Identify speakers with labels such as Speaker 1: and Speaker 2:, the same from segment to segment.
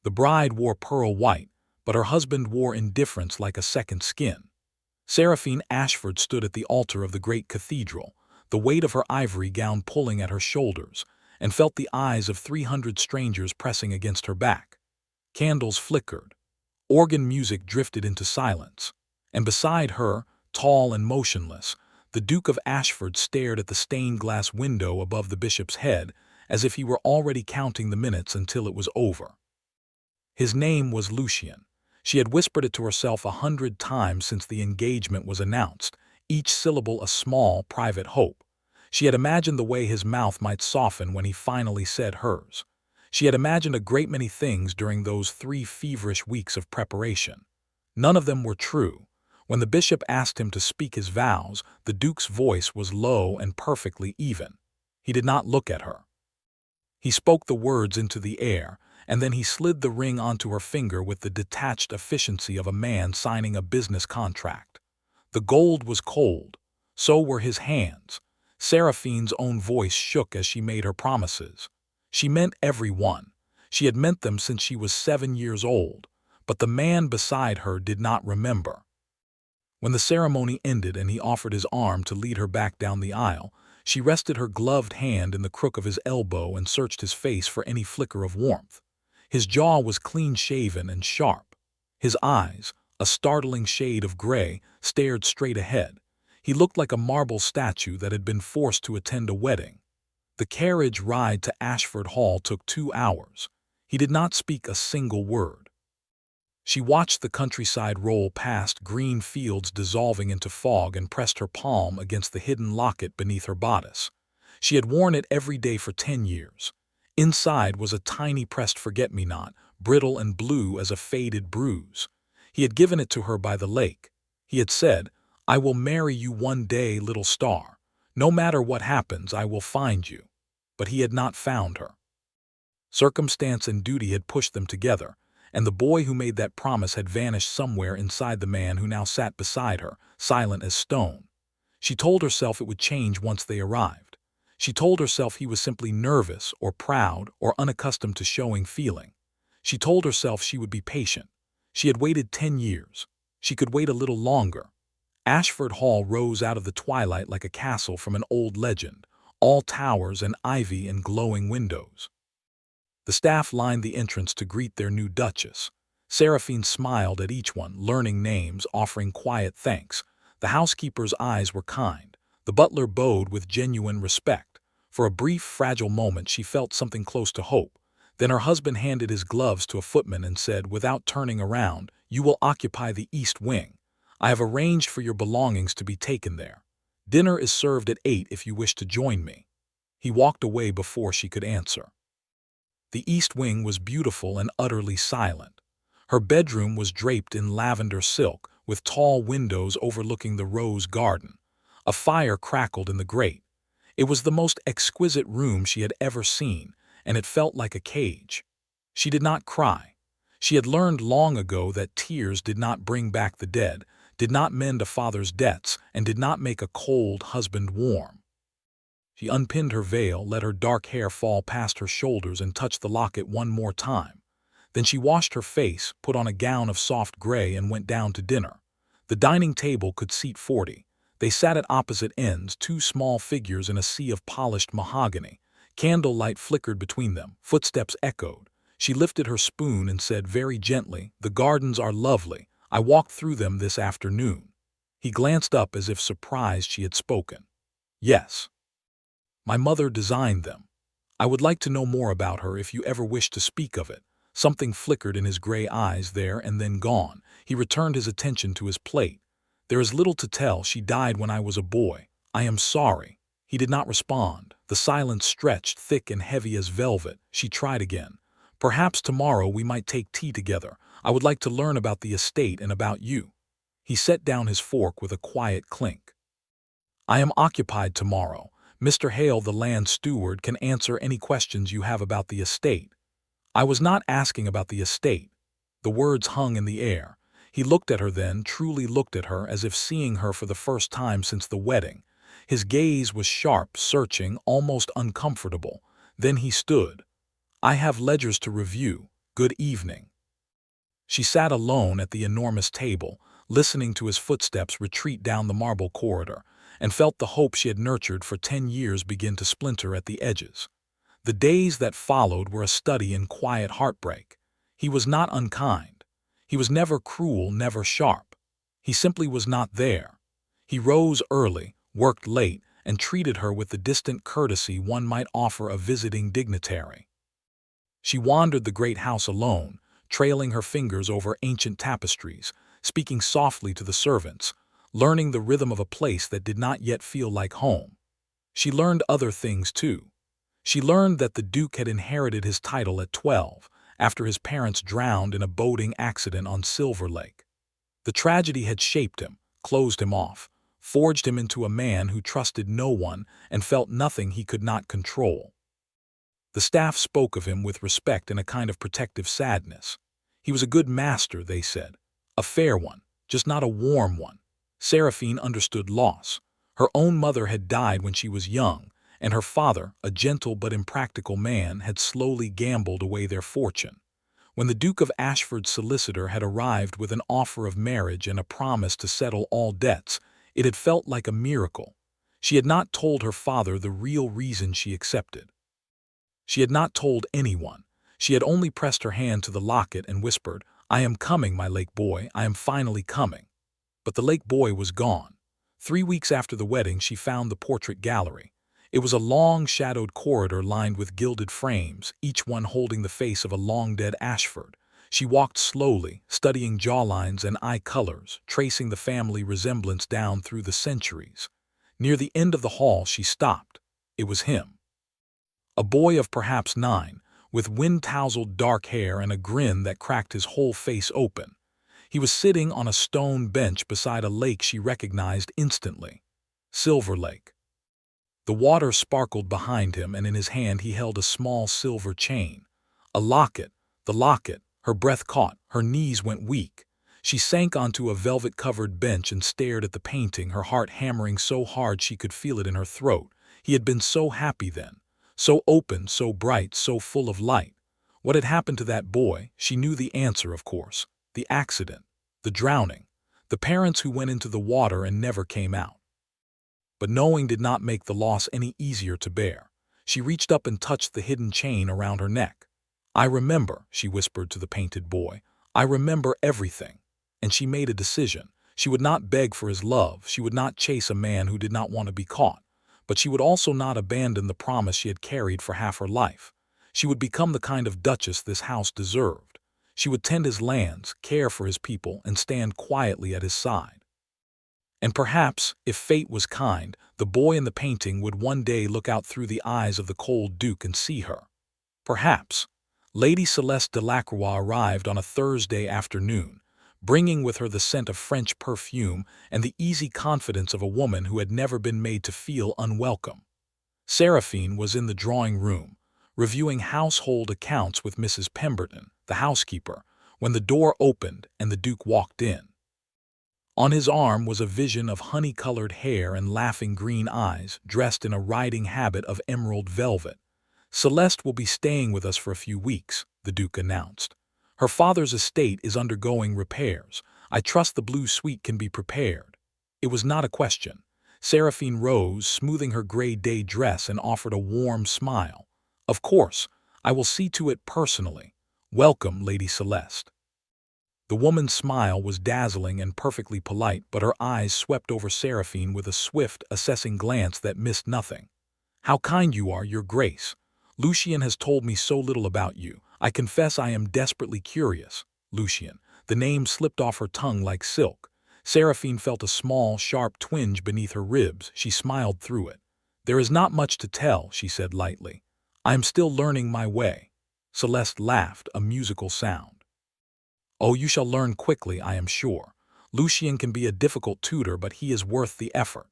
Speaker 1: The bride wore pearl white, but her husband wore indifference like a second skin. Seraphine Ashford stood at the altar of the great cathedral, the weight of her ivory gown pulling at her shoulders, and felt the eyes of 300 strangers pressing against her back. Candles flickered. Organ music drifted into silence. And beside her, tall and motionless, the Duke of Ashford stared at the stained-glass window above the bishop's head, as if he were already counting the minutes until it was over. His name was Lucian. She had whispered it to herself 100 times since the engagement was announced, each syllable a small, private hope. She had imagined the way his mouth might soften when he finally said hers. She had imagined a great many things during those 3 feverish weeks of preparation. None of them were true. When the bishop asked him to speak his vows, the Duke's voice was low and perfectly even. He did not look at her. He spoke the words into the air, and then he slid the ring onto her finger with the detached efficiency of a man signing a business contract. The gold was cold. So were his hands. Seraphine's own voice shook as she made her promises. She meant every one. She had meant them since she was 7 years old, but the man beside her did not remember. When the ceremony ended and he offered his arm to lead her back down the aisle, she rested her gloved hand in the crook of his elbow and searched his face for any flicker of warmth. His jaw was clean-shaven and sharp. His eyes, a startling shade of gray, stared straight ahead. He looked like a marble statue that had been forced to attend a wedding. The carriage ride to Asheford Hall took 2 hours. He did not speak a single word. She watched the countryside roll past, green fields dissolving into fog, and pressed her palm against the hidden locket beneath her bodice. She had worn it every day for 10 years. Inside was a tiny pressed forget-me-not, brittle and blue as a faded bruise. He had given it to her by the lake. He had said, "I will marry you one day, little star. No matter what happens, I will find you." But he had not found her. Circumstance and duty had pushed them together, and the boy who made that promise had vanished somewhere inside the man who now sat beside her, silent as stone. She told herself it would change once they arrived. She told herself he was simply nervous or proud or unaccustomed to showing feeling. She told herself she would be patient. She had waited 10 years. She could wait a little longer. Ashford Hall rose out of the twilight like a castle from an old legend, all towers and ivy and glowing windows. The staff lined the entrance to greet their new duchess. Seraphine smiled at each one, learning names, offering quiet thanks. The housekeeper's eyes were kind. The butler bowed with genuine respect. For a brief, fragile moment she felt something close to hope. Then her husband handed his gloves to a footman and said, without turning around, "You will occupy the east wing. I have arranged for your belongings to be taken there. Dinner is served at 8 if you wish to join me." He walked away before she could answer. The east wing was beautiful and utterly silent. Her bedroom was draped in lavender silk, with tall windows overlooking the rose garden. A fire crackled in the grate. It was the most exquisite room she had ever seen, and it felt like a cage. She did not cry. She had learned long ago that tears did not bring back the dead, did not mend a father's debts, and did not make a cold husband warm. She unpinned her veil, let her dark hair fall past her shoulders, and touched the locket one more time. Then she washed her face, put on a gown of soft gray, and went down to dinner. The dining table could seat 40. They sat at opposite ends, 2 small figures in a sea of polished mahogany. Candlelight flickered between them. Footsteps echoed. She lifted her spoon and said very gently, "The gardens are lovely. I walked through them this afternoon." He glanced up as if surprised she had spoken. "Yes. My mother designed them. I would like to know more about her if you ever wish to speak of it." Something flickered in his gray eyes there and then gone. He returned his attention to his plate. "There is little to tell. She died when I was a boy. I am sorry." He did not respond. The silence stretched, thick and heavy as velvet. She tried again. "Perhaps tomorrow we might take tea together. I would like to learn about the estate and about you." He set down his fork with a quiet clink. "I am occupied tomorrow. Mr. Hale, the land steward, can answer any questions you have about the estate." "I was not asking about the estate." The words hung in the air. He looked at her then, truly looked at her, as if seeing her for the first time since the wedding. His gaze was sharp, searching, almost uncomfortable. Then he stood. "I have ledgers to review. Good evening." She sat alone at the enormous table, listening to his footsteps retreat down the marble corridor, and felt the hope she had nurtured for 10 years begin to splinter at the edges. The days that followed were a study in quiet heartbreak. He was not unkind. He was never cruel, never sharp. He simply was not there. He rose early, worked late, and treated her with the distant courtesy one might offer a visiting dignitary. She wandered the great house alone, trailing her fingers over ancient tapestries, speaking softly to the servants, learning the rhythm of a place that did not yet feel like home. She learned other things too. She learned that the Duke had inherited his title at 12, after his parents drowned in a boating accident on Silver Lake. The tragedy had shaped him, closed him off, forged him into a man who trusted no one and felt nothing he could not control. The staff spoke of him with respect and a kind of protective sadness. He was a good master, they said. A fair one, just not a warm one. Seraphine understood loss. Her own mother had died when she was young, and her father, a gentle but impractical man, had slowly gambled away their fortune. When the Duke of Ashford's solicitor had arrived with an offer of marriage and a promise to settle all debts, it had felt like a miracle. She had not told her father the real reason she accepted. She had not told anyone. She had only pressed her hand to the locket and whispered, "I am coming, my lake boy, I am finally coming." But the lake boy was gone. 3 weeks after the wedding, she found the portrait gallery. It was a long, shadowed corridor lined with gilded frames, each one holding the face of a long-dead Ashford. She walked slowly, studying jawlines and eye colors, tracing the family resemblance down through the centuries. Near the end of the hall, she stopped. It was him. A boy of perhaps 9, with wind-tousled dark hair and a grin that cracked his whole face open. He was sitting on a stone bench beside a lake she recognized instantly. Silver Lake. The water sparkled behind him, and in his hand he held a small silver chain. A locket, the locket. Her breath caught, her knees went weak. She sank onto a velvet-covered bench and stared at the painting, her heart hammering so hard she could feel it in her throat. He had been so happy then, so open, so bright, so full of light. What had happened to that boy? She knew the answer, of course. The accident, the drowning, the parents who went into the water and never came out. But knowing did not make the loss any easier to bear. She reached up and touched the hidden chain around her neck. "I remember," she whispered to the painted boy. "I remember everything." And she made a decision. She would not beg for his love. She would not chase a man who did not want to be caught. But she would also not abandon the promise she had carried for half her life. She would become the kind of duchess this house deserved. She would tend his lands, care for his people, and stand quietly at his side. And perhaps, if fate was kind, the boy in the painting would one day look out through the eyes of the cold Duke and see her. Perhaps. Lady Celeste de Lacroix arrived on a Thursday afternoon, bringing with her the scent of French perfume and the easy confidence of a woman who had never been made to feel unwelcome. Seraphine was in the drawing room, reviewing household accounts with Mrs. Pemberton, the housekeeper, when the door opened and the Duke walked in. On his arm was a vision of honey-colored hair and laughing green eyes, dressed in a riding habit of emerald velvet. "Celeste will be staying with us for a few weeks," the Duke announced. "Her father's estate is undergoing repairs. I trust the blue suite can be prepared." It was not a question. Seraphine rose, smoothing her gray day dress, and offered a warm smile. "Of course, I will see to it personally. Welcome, Lady Celeste." The woman's smile was dazzling and perfectly polite, but her eyes swept over Seraphine with a swift, assessing glance that missed nothing. "How kind you are, Your Grace. Lucien has told me so little about you. I confess I am desperately curious." Lucien. The name slipped off her tongue like silk. Seraphine felt a small, sharp twinge beneath her ribs. She smiled through it. "There is not much to tell," she said lightly. "I am still learning my way." Celeste laughed, a musical sound. "Oh, you shall learn quickly, I am sure. Lucien can be a difficult tutor, but he is worth the effort."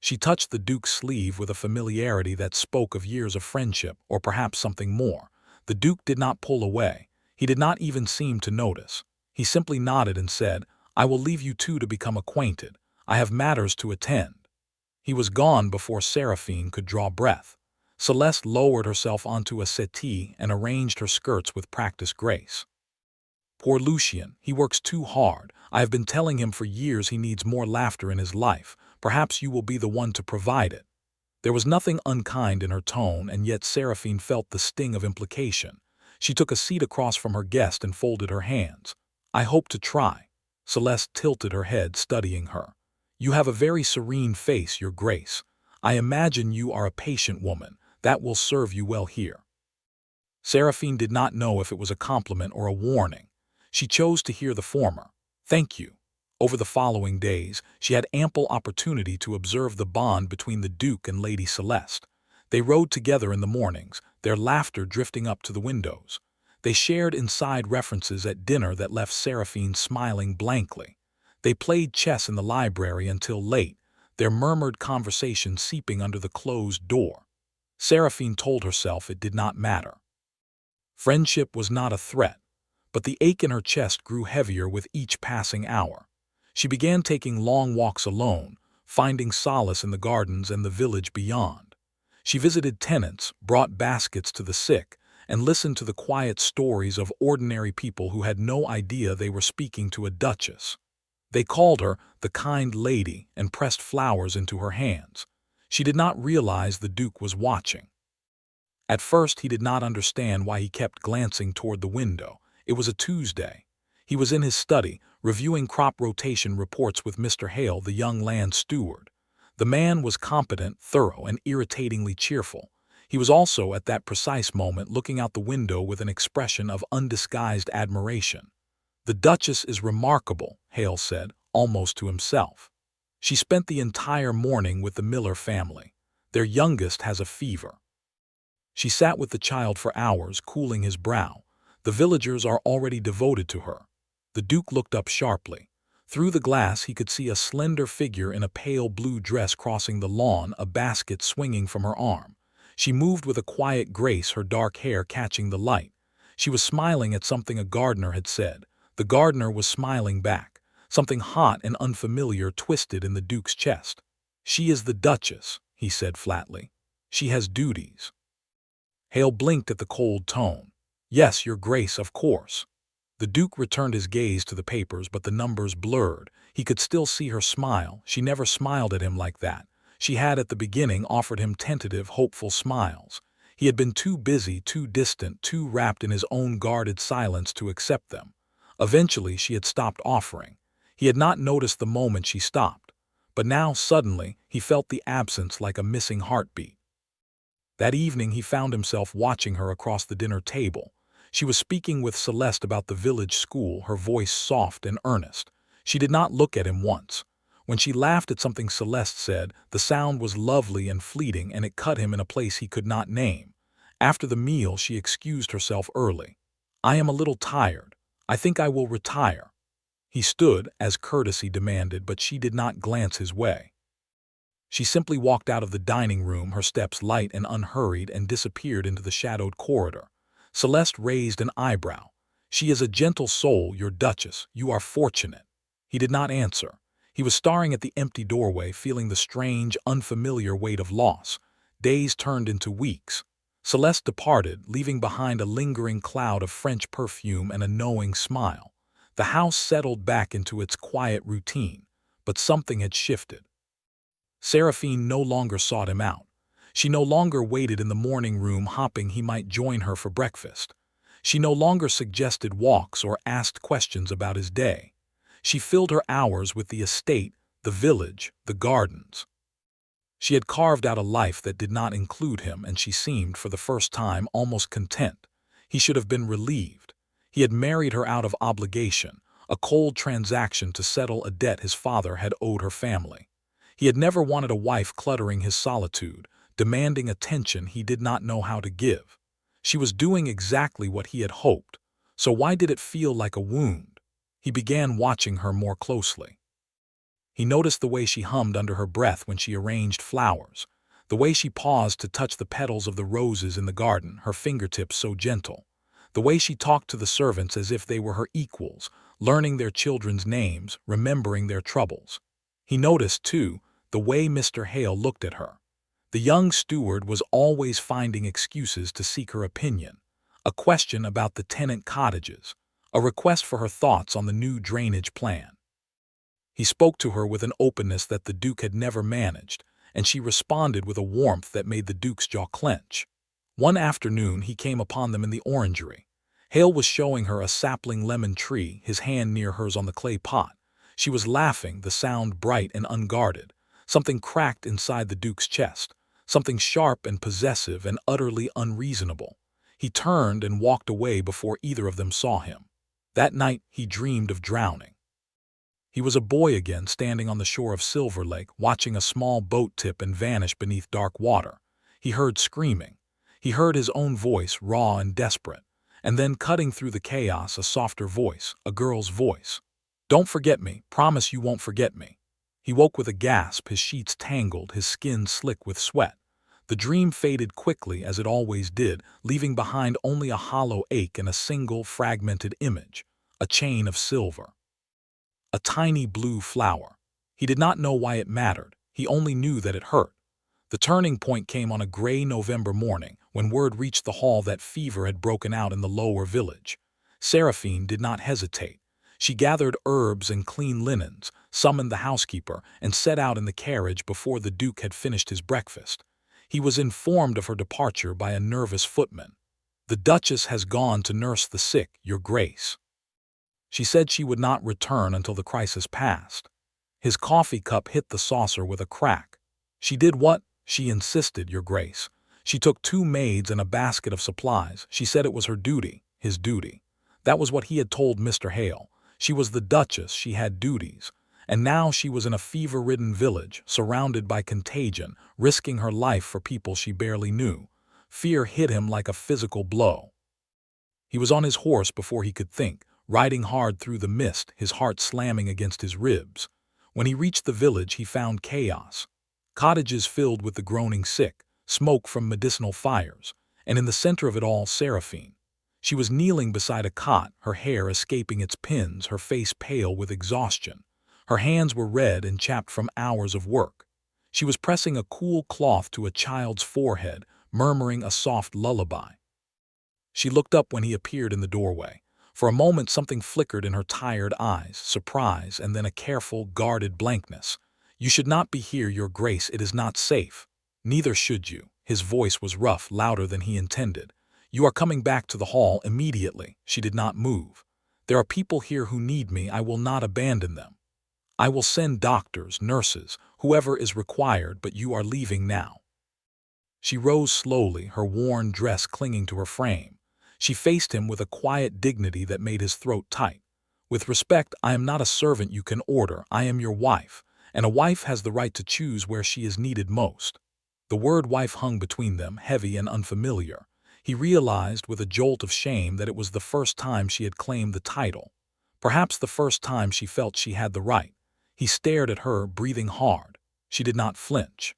Speaker 1: She touched the Duke's sleeve with a familiarity that spoke of years of friendship, or perhaps something more. The Duke did not pull away. He did not even seem to notice. He simply nodded and said, "I will leave you two to become acquainted. I have matters to attend." He was gone before Seraphine could draw breath. Celeste lowered herself onto a settee and arranged her skirts with practiced grace. Poor Lucien, he works too hard. I have been telling him for years he needs more laughter in his life. Perhaps you will be the one to provide it. There was nothing unkind in her tone, and yet Seraphine felt the sting of implication. She took a seat across from her guest and folded her hands. I hope to try. Celeste tilted her head, studying her. You have a very serene face, Your Grace. I imagine you are a patient woman. That will serve you well here. Seraphine did not know if it was a compliment or a warning. She chose to hear the former. Thank you. Over the following days, she had ample opportunity to observe the bond between the Duke and Lady Celeste. They rode together in the mornings, their laughter drifting up to the windows. They shared inside references at dinner that left Seraphine smiling blankly. They played chess in the library until late, their murmured conversation seeping under the closed door. Seraphine told herself it did not matter. Friendship was not a threat, but the ache in her chest grew heavier with each passing hour. She began taking long walks alone, finding solace in the gardens and the village beyond. She visited tenants, brought baskets to the sick, and listened to the quiet stories of ordinary people who had no idea they were speaking to a duchess. They called her the kind lady and pressed flowers into her hands. She did not realize the Duke was watching. At first he did not understand why he kept glancing toward the window. It was a Tuesday. He was in his study, reviewing crop rotation reports with Mr. Hale, the young land steward. The man was competent, thorough, and irritatingly cheerful. He was also, at that precise moment, looking out the window with an expression of undisguised admiration. The Duchess is remarkable, Hale said, almost to himself. She spent the entire morning with the Miller family. Their youngest has a fever. She sat with the child for hours, cooling his brow. The villagers are already devoted to her. The Duke looked up sharply. Through the glass he could see a slender figure in a pale blue dress crossing the lawn, a basket swinging from her arm. She moved with a quiet grace, her dark hair catching the light. She was smiling at something a gardener had said. The gardener was smiling back. Something hot and unfamiliar twisted in the Duke's chest. She is the Duchess, he said flatly. She has duties. Hale blinked at the cold tone. Yes, Your Grace, of course. The Duke returned his gaze to the papers, but the numbers blurred. He could still see her smile. She never smiled at him like that. She had at the beginning offered him tentative, hopeful smiles. He had been too busy, too distant, too wrapped in his own guarded silence to accept them. Eventually she had stopped offering. He had not noticed the moment she stopped. But now, suddenly, he felt the absence like a missing heartbeat. That evening he found himself watching her across the dinner table. She was speaking with Celeste about the village school, her voice soft and earnest. She did not look at him once. When she laughed at something Celeste said, the sound was lovely and fleeting, and it cut him in a place he could not name. After the meal she excused herself early. I am a little tired. I think I will retire. He stood, as courtesy demanded, but she did not glance his way. She simply walked out of the dining room, her steps light and unhurried, and disappeared into the shadowed corridor. Celeste raised an eyebrow. She is a gentle soul, your Duchess. You are fortunate. He did not answer. He was staring at the empty doorway, feeling the strange, unfamiliar weight of loss. Days turned into weeks. Celeste departed, leaving behind a lingering cloud of French perfume and a knowing smile. The house settled back into its quiet routine, but something had shifted. Seraphine no longer sought him out. She no longer waited in the morning room hoping he might join her for breakfast. She no longer suggested walks or asked questions about his day. She filled her hours with the estate, the village, the gardens. She had carved out a life that did not include him, and she seemed, for the first time, almost content. He should have been relieved. He had married her out of obligation, a cold transaction to settle a debt his father had owed her family. He had never wanted a wife cluttering his solitude, demanding attention he did not know how to give. She was doing exactly what he had hoped, so why did it feel like a wound? He began watching her more closely. He noticed the way she hummed under her breath when she arranged flowers, the way she paused to touch the petals of the roses in the garden, her fingertips so gentle, the way she talked to the servants as if they were her equals, learning their children's names, remembering their troubles. He noticed, too, the way Mr. Hale looked at her. The young steward was always finding excuses to seek her opinion. A question about the tenant cottages, a request for her thoughts on the new drainage plan. He spoke to her with an openness that the Duke had never managed, and she responded with a warmth that made the Duke's jaw clench. One afternoon he came upon them in the orangery. Hale was showing her a sapling lemon tree, his hand near hers on the clay pot. She was laughing, the sound bright and unguarded. Something cracked inside the Duke's chest, something sharp and possessive and utterly unreasonable. He turned and walked away before either of them saw him. That night he dreamed of drowning. He was a boy again, standing on the shore of Silver Lake, watching a small boat tip and vanish beneath dark water. He heard screaming. He heard his own voice, raw and desperate. And then, cutting through the chaos, a softer voice, a girl's voice. "Don't forget me. Promise you won't forget me." He woke with a gasp, his sheets tangled, his skin slick with sweat. The dream faded quickly, as it always did, leaving behind only a hollow ache and a single fragmented image, a chain of silver. A tiny blue flower. He did not know why it mattered. He only knew that it hurt. The turning point came on a gray November morning, when word reached the hall that fever had broken out in the lower village. Seraphine did not hesitate. She gathered herbs and clean linens, summoned the housekeeper, and set out in the carriage before the Duke had finished his breakfast. He was informed of her departure by a nervous footman. "The Duchess has gone to nurse the sick, Your Grace. She said she would not return until the crisis passed." His coffee cup hit the saucer with a crack. "She did what?" "She insisted, Your Grace. She took 2 maids and a basket of supplies. She said it was her duty, his duty." That was what he had told Mr. Hale. She was the Duchess, she had duties. And now she was in a fever-ridden village, surrounded by contagion, risking her life for people she barely knew. Fear hit him like a physical blow. He was on his horse before he could think, riding hard through the mist, his heart slamming against his ribs. When he reached the village, he found chaos. Cottages filled with the groaning sick, smoke from medicinal fires, and in the center of it all, Seraphine. She was kneeling beside a cot, her hair escaping its pins, her face pale with exhaustion. Her hands were red and chapped from hours of work. She was pressing a cool cloth to a child's forehead, murmuring a soft lullaby. She looked up when he appeared in the doorway. For a moment something flickered in her tired eyes, surprise, and then a careful, guarded blankness. "You should not be here, Your Grace. It is not safe." "Neither should you." His voice was rough, louder than he intended. "You are coming back to the hall immediately." She did not move. "There are people here who need me. I will not abandon them. I will send doctors, nurses, whoever is required, but you are leaving now." She rose slowly, her worn dress clinging to her frame. She faced him with a quiet dignity that made his throat tight. "With respect, I am not a servant you can order. I am your wife, and a wife has the right to choose where she is needed most." The word wife hung between them, heavy and unfamiliar. He realized with a jolt of shame that it was the first time she had claimed the title. Perhaps the first time she felt she had the right. He stared at her, breathing hard. She did not flinch.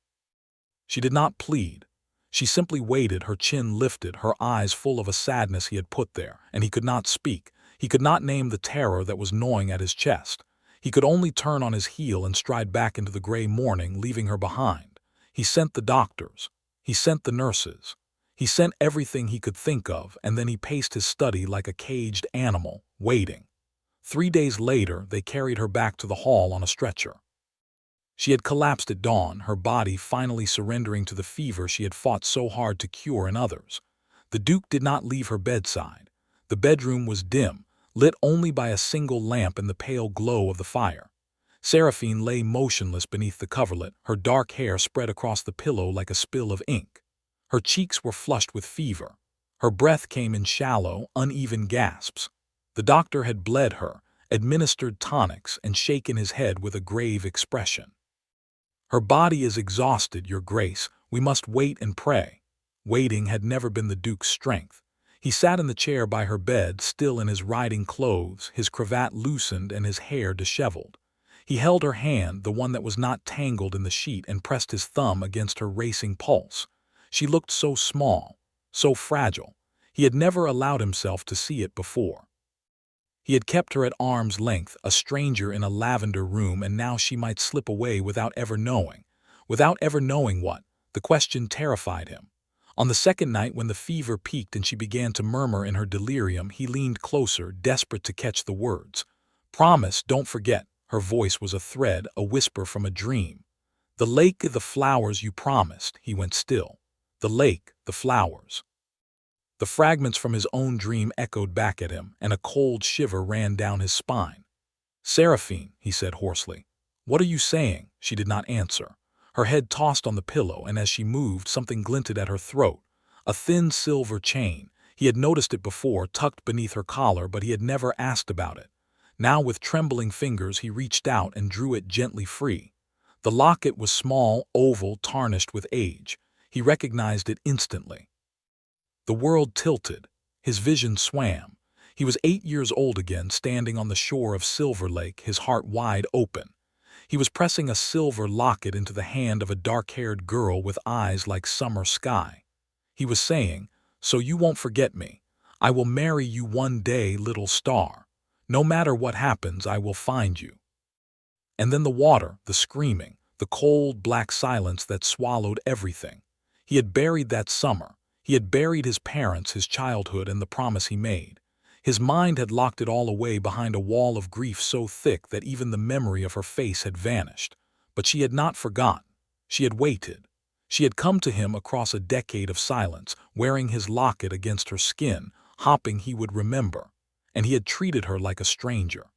Speaker 1: She did not plead. She simply waited, her chin lifted, her eyes full of a sadness he had put there, and he could not speak. He could not name the terror that was gnawing at his chest. He could only turn on his heel and stride back into the gray morning, leaving her behind. He sent the doctors. He sent the nurses. He sent everything he could think of, and then he paced his study like a caged animal, waiting. 3 days later, they carried her back to the hall on a stretcher. She had collapsed at dawn, her body finally surrendering to the fever she had fought so hard to cure in others. The Duke did not leave her bedside. The bedroom was dim, lit only by a single lamp and the pale glow of the fire. Seraphine lay motionless beneath the coverlet, her dark hair spread across the pillow like a spill of ink. Her cheeks were flushed with fever. Her breath came in shallow, uneven gasps. The doctor had bled her, administered tonics, and shaken his head with a grave expression. "Her body is exhausted, Your Grace. We must wait and pray." Waiting had never been the Duke's strength. He sat in the chair by her bed, still in his riding clothes, his cravat loosened and his hair disheveled. He held her hand, the one that was not tangled in the sheet, and pressed his thumb against her racing pulse. She looked so small, so fragile. He had never allowed himself to see it before. He had kept her at arm's length, a stranger in a lavender room, and now she might slip away without ever knowing. Without ever knowing what? The question terrified him. On the second night, when the fever peaked and she began to murmur in her delirium, he leaned closer, desperate to catch the words. "Promise, don't forget." Her voice was a thread, a whisper from a dream. "The lake, the flowers you promised." He went still. The lake, the flowers. The fragments from his own dream echoed back at him, and a cold shiver ran down his spine. "Seraphine," he said hoarsely. "What are you saying?" She did not answer. Her head tossed on the pillow, and as she moved, something glinted at her throat. A thin silver chain. He had noticed it before, tucked beneath her collar, but he had never asked about it. Now, with trembling fingers, he reached out and drew it gently free. The locket was small, oval, tarnished with age. He recognized it instantly. The world tilted. His vision swam. He was 8 years old again, standing on the shore of Silver Lake, his heart wide open. He was pressing a silver locket into the hand of a dark-haired girl with eyes like summer sky. He was saying, "So you won't forget me. I will marry you one day, little star. No matter what happens, I will find you." And then the water, the screaming, the cold, black silence that swallowed everything. He had buried that summer. He had buried his parents, his childhood, and the promise he made. His mind had locked it all away behind a wall of grief so thick that even the memory of her face had vanished. But she had not forgotten. She had waited. She had come to him across a decade of silence, wearing his locket against her skin, hoping he would remember. And he had treated her like a stranger.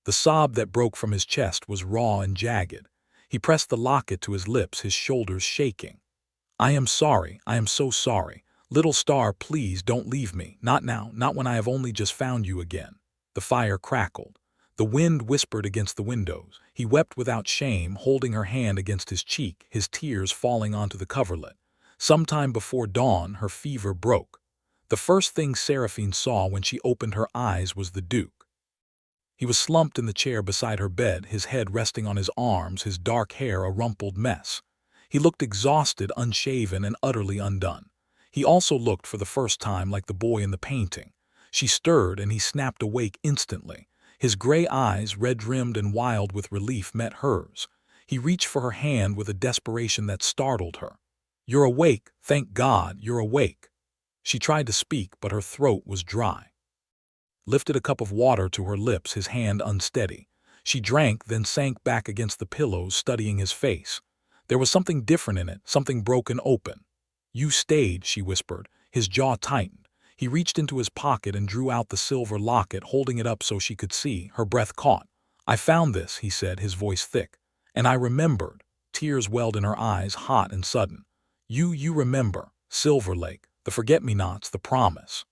Speaker 1: The sob that broke from his chest was raw and jagged. He pressed the locket to his lips, his shoulders shaking. "I am sorry. I am so sorry. Little star, please don't leave me. Not now, not when I have only just found you again." The fire crackled. The wind whispered against the windows. He wept without shame, holding her hand against his cheek, his tears falling onto the coverlet. Sometime before dawn, her fever broke. The first thing Seraphine saw when she opened her eyes was the Duke. He was slumped in the chair beside her bed, his head resting on his arms, his dark hair a rumpled mess. He looked exhausted, unshaven, and utterly undone. He also looked for the first time like the boy in the painting. She stirred, and he snapped awake instantly. His gray eyes, red-rimmed and wild with relief, met hers. He reached for her hand with a desperation that startled her. "You're awake. Thank God, you're awake." She tried to speak, but her throat was dry. Lifted a cup of water to her lips, his hand unsteady. She drank, then sank back against the pillows, studying his face. There was something different in it, something broken open. "You stayed," she whispered. His jaw tightened. He reached into his pocket and drew out the silver locket, holding it up so she could see. Her breath caught. "I found this," he said, his voice thick. "And I remembered." Tears welled in her eyes, hot and sudden. You remember. Silver Lake, the forget-me-nots, the promise."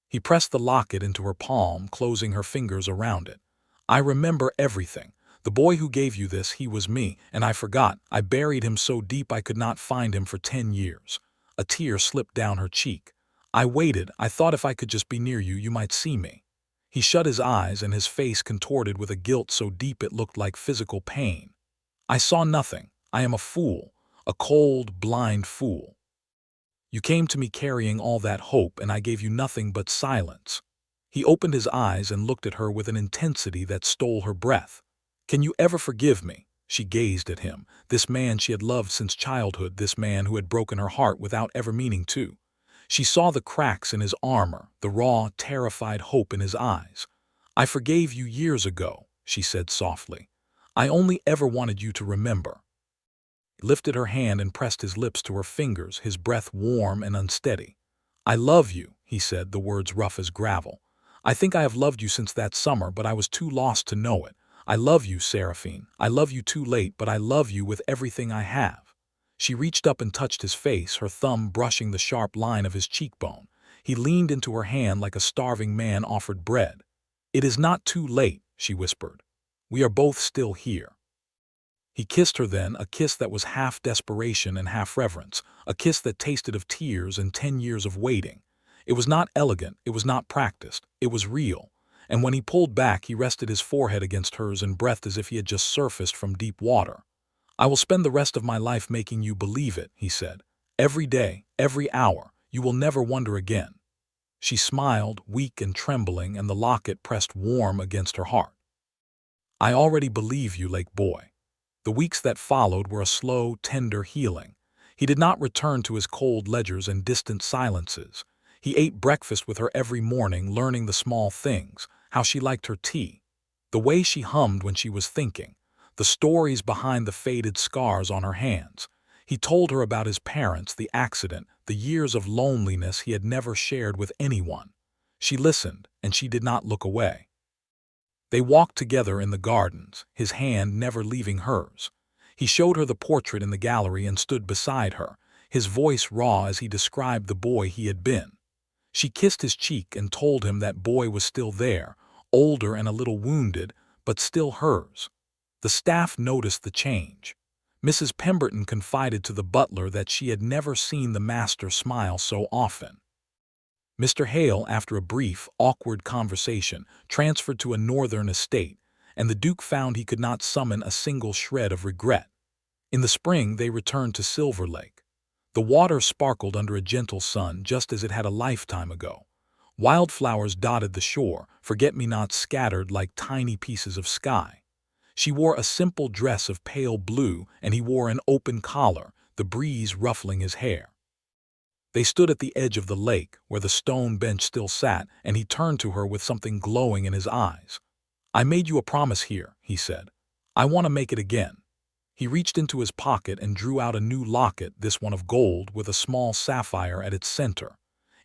Speaker 1: He pressed the locket into her palm, closing her fingers around it. "I remember everything. The boy who gave you this, he was me, and I forgot. I buried him so deep I could not find him for 10 years. A tear slipped down her cheek. "I waited. I thought if I could just be near you, you might see me." He shut his eyes, and his face contorted with a guilt so deep it looked like physical pain. "I saw nothing. I am a fool. A cold, blind fool. You came to me carrying all that hope, and I gave you nothing but silence." He opened his eyes and looked at her with an intensity that stole her breath. "Can you ever forgive me?" She gazed at him, this man she had loved since childhood, this man who had broken her heart without ever meaning to. She saw the cracks in his armor, the raw, terrified hope in his eyes. "I forgave you years ago," she said softly. "I only ever wanted you to remember." He lifted her hand and pressed his lips to her fingers, his breath warm and unsteady. "I love you," he said, the words rough as gravel. "I think I have loved you since that summer, but I was too lost to know it. I love you, Seraphine. I love you too late, but I love you with everything I have." She reached up and touched his face, her thumb brushing the sharp line of his cheekbone. He leaned into her hand like a starving man offered bread. "It is not too late," she whispered. "We are both still here." He kissed her then, a kiss that was half desperation and half reverence, a kiss that tasted of tears and 10 years of waiting. It was not elegant, it was not practiced, it was real. And when he pulled back, he rested his forehead against hers and breathed as if he had just surfaced from deep water. "I will spend the rest of my life making you believe it," he said. "Every day, every hour, you will never wonder again." She smiled, weak and trembling, and the locket pressed warm against her heart. "I already believe you, Lake Boy." The weeks that followed were a slow, tender healing. He did not return to his cold ledgers and distant silences. He ate breakfast with her every morning, learning the small things, how she liked her tea, the way she hummed when she was thinking, the stories behind the faded scars on her hands. He told her about his parents, the accident, the years of loneliness he had never shared with anyone. She listened, and she did not look away. They walked together in the gardens, his hand never leaving hers. He showed her the portrait in the gallery and stood beside her, his voice raw as he described the boy he had been. She kissed his cheek and told him that boy was still there, older and a little wounded, but still hers. The staff noticed the change. Mrs. Pemberton confided to the butler that she had never seen the master smile so often. Mr. Hale, after a brief, awkward conversation, transferred to a northern estate, and the Duke found he could not summon a single shred of regret. In the spring they returned to Silver Lake. The water sparkled under a gentle sun just as it had a lifetime ago. Wildflowers dotted the shore, forget-me-nots scattered like tiny pieces of sky. She wore a simple dress of pale blue, and he wore an open collar, the breeze ruffling his hair. They stood at the edge of the lake, where the stone bench still sat, and he turned to her with something glowing in his eyes. "I made you a promise here," he said. "I want to make it again." He reached into his pocket and drew out a new locket, this one of gold, with a small sapphire at its center.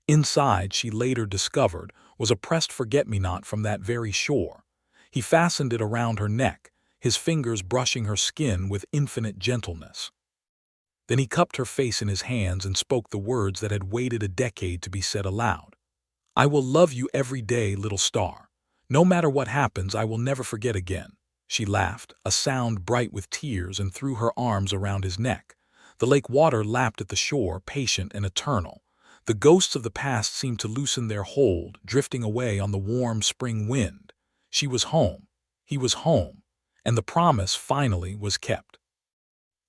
Speaker 1: Inside, she later discovered, was a pressed forget-me-not from that very shore. He fastened it around her neck, his fingers brushing her skin with infinite gentleness. Then he cupped her face in his hands and spoke the words that had waited a decade to be said aloud. "I will love you every day, little star. No matter what happens, I will never forget again." She laughed, a sound bright with tears, and threw her arms around his neck. The lake water lapped at the shore, patient and eternal. The ghosts of the past seemed to loosen their hold, drifting away on the warm spring wind. She was home. He was home. And the promise, finally, was kept.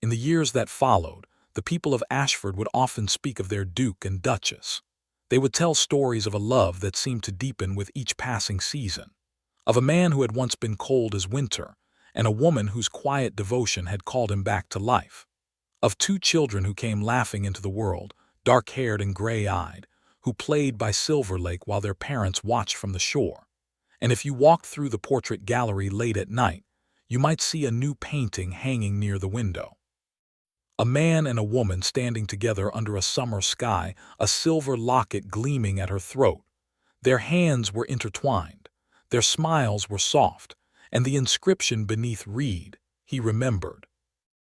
Speaker 1: In the years that followed, the people of Ashford would often speak of their Duke and Duchess. They would tell stories of a love that seemed to deepen with each passing season, of a man who had once been cold as winter, and a woman whose quiet devotion had called him back to life, of two children who came laughing into the world, dark-haired and gray-eyed, who played by Silver Lake while their parents watched from the shore. And if you walked through the portrait gallery late at night, you might see a new painting hanging near the window. A man and a woman standing together under a summer sky, a silver locket gleaming at her throat. Their hands were intertwined, their smiles were soft, and the inscription beneath read, "He remembered."